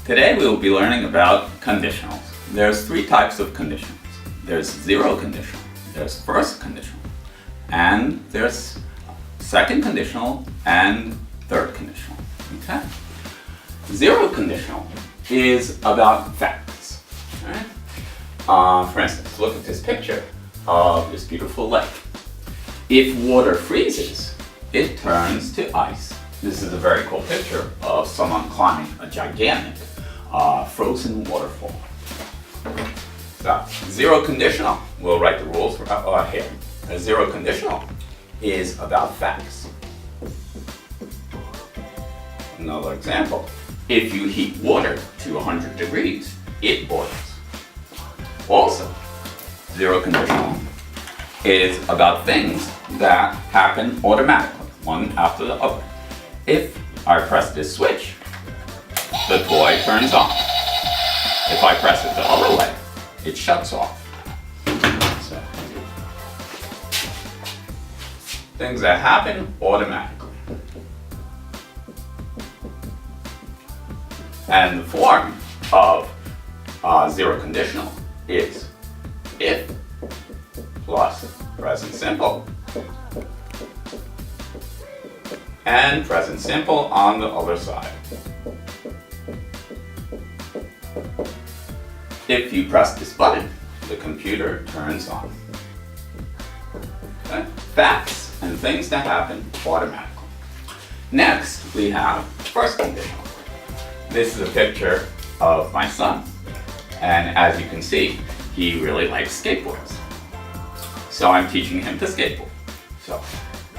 Today we will be learning about conditionals. There's three types of conditionals. There's zero conditional, there's first conditional, and there's second conditional and third conditional. Okay? Zero conditional is about facts. Right? For instance, look at this picture of this beautiful lake. If water freezes, it turns to ice. This is a very cool picture of someone climbing a gigantic frozen waterfall. So, zero conditional, we'll write the rules here. A zero conditional is about facts. Another example, if you heat water to 100 degrees, it boils. Also, zero conditional is about things that happen automatically, one after the other. If I press this switch, the toy turns on. If I press it the other way, it shuts off. So, things that happen automatically. And the form of zero conditional is if plus present simple and present simple on the other side. If you press this button, the computer turns on. Okay? Facts and things that happen automatically. Next, we have first conditional. This is a picture of my son. And as you can see, he really likes skateboards. So I'm teaching him to skateboard. So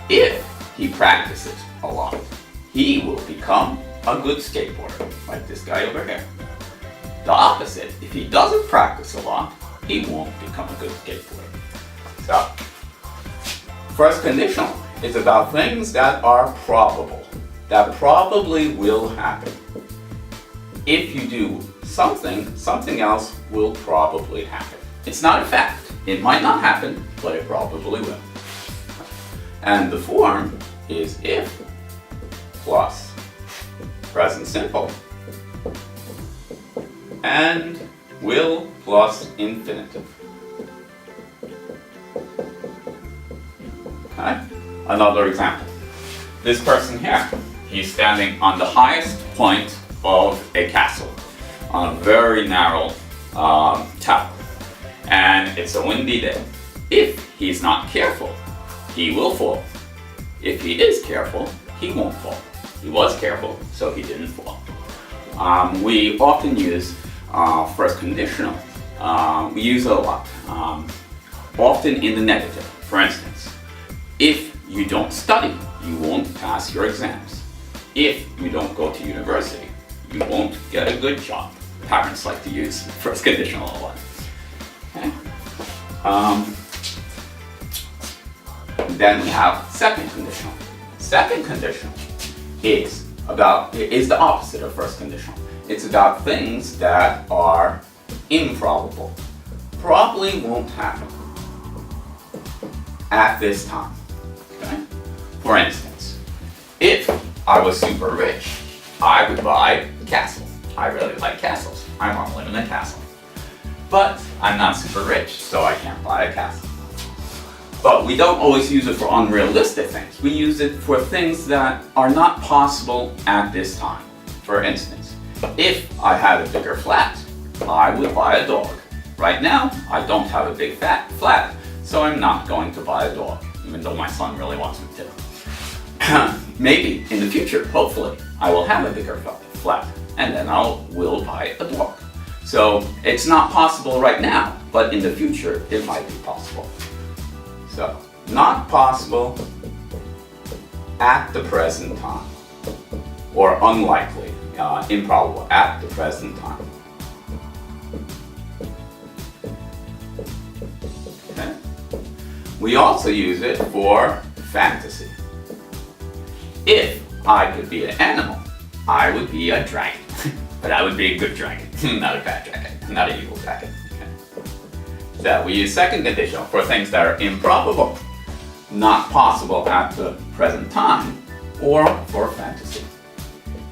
if he practices a lot, he will become a good skateboarder, like this guy over here. The opposite, if he doesn't practice a lot, he won't become a good skateboarder. So, first conditional is about things that are probable, that probably will happen. If you do something, something else will probably happen. It's not a fact. It might not happen, but it probably will. And the form is if plus present simple and will plus infinitive. Okay? Another example. This person here, he's standing on the highest point of a castle on a very narrow tower. And it's a windy day. If he's not careful, he will fall. If he is careful, he won't fall. He was careful, so he didn't fall. We often use first conditional. We use it a lot, often in the negative. For instance, if you don't study, you won't pass your exams. If you don't go to university, you won't get a good job. Parents like to use first conditional a lot. Okay? Then we have second conditional. Second conditional is the opposite of first conditional. It's about things that are improbable, probably won't happen at this time. Okay? For instance, if I was super rich, I would buy a castle. I really like castles. I want to live in a castle. But I'm not super rich, so I can't buy a castle. But we don't always use it for unrealistic things. We use it for things that are not possible at this time. For instance, if I had a bigger flat, I would buy a dog. Right now, I don't have a big flat, so I'm not going to buy a dog, even though my son really wants me to. Maybe in the future, hopefully, I will have a bigger flat, and then I will buy a dog. So it's not possible right now, but in the future, it might be possible. So, not possible at the present time, or unlikely, improbable at the present time. Okay. We also use it for fantasy. If I could be an animal, I would be a dragon. But I would be a good dragon, not a bad dragon, not an evil dragon. Okay. So we use second conditional for things that are improbable, not possible at the present time, or for fantasy.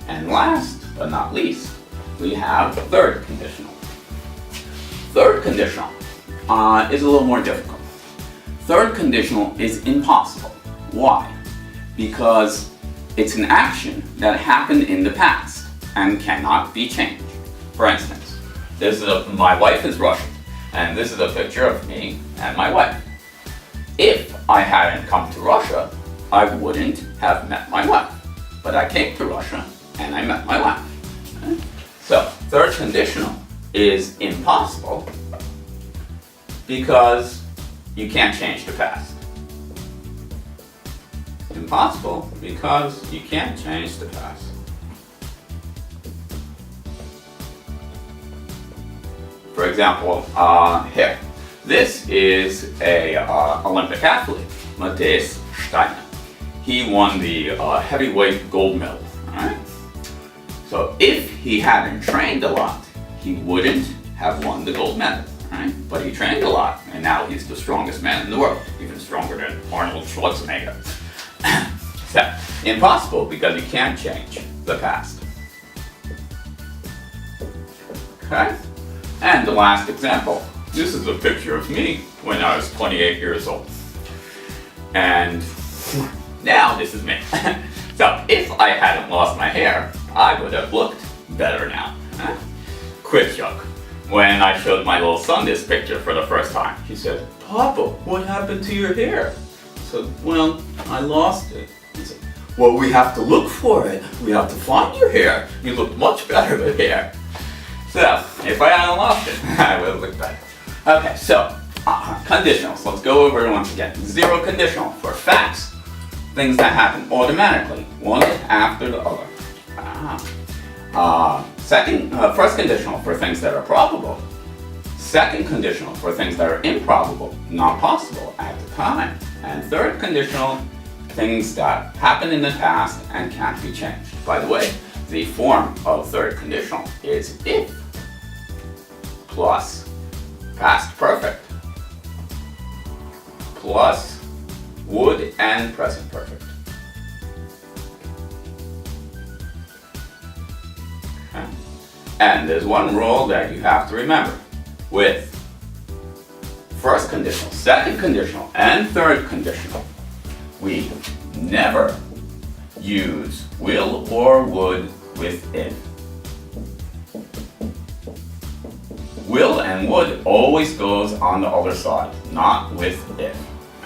And last but not least, we have third conditional. Third conditional is a little more difficult. Third conditional is impossible. Why? Because it's an action that happened in the past and cannot be changed. For instance, my wife is Russian, and this is a picture of me and my wife. If I hadn't come to Russia, I wouldn't have met my wife. But I came to Russia and I met my wife. Okay? So, third conditional is impossible because you can't change the past. Impossible because you can't change the past. For example, here. This is a Olympic athlete, Matthias Steiner. He won the heavyweight gold medal. Alright? So if he hadn't trained a lot, he wouldn't have won the gold medal. Right? But he trained a lot, and now he's the strongest man in the world, even stronger than Arnold Schwarzenegger. So, impossible because you can't change the past. Okay? And the last example. This is a picture of me when I was 28 years old. And now this is me. So, if I hadn't lost my hair, I would have looked better now. Quick joke. When I showed my little son this picture for the first time, he said, "Papa, what happened to your hair?" I said, "Well, I lost it." He said, "Well, we have to look for it. We have to find your hair. You look much better with hair." So, if I hadn't lost it, I would have looked better. Okay, so, conditionals. Let's go over it once again. Zero conditional for facts, things that happen automatically, one after the other. First conditional for things that are probable. Second conditional for things that are improbable, not possible at the time. And third conditional, things that happen in the past and can't be changed. By the way, the form of third conditional is if plus past perfect plus would and present perfect. Okay. And there's one rule that you have to remember. With first conditional, second conditional, and third conditional, we never use will or would with if. Will and would always goes on the other side, not with if.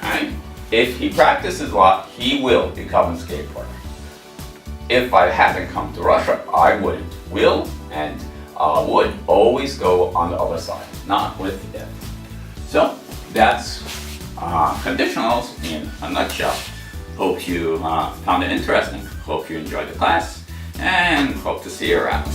Right? If he practices a lot, he will become a skateboarder. If I hadn't come to Russia, I wouldn't. Will and would always go on the other side, not with if. So that's conditionals in a nutshell. Hope you found it interesting. Hope you enjoyed the class, and hope to see you around.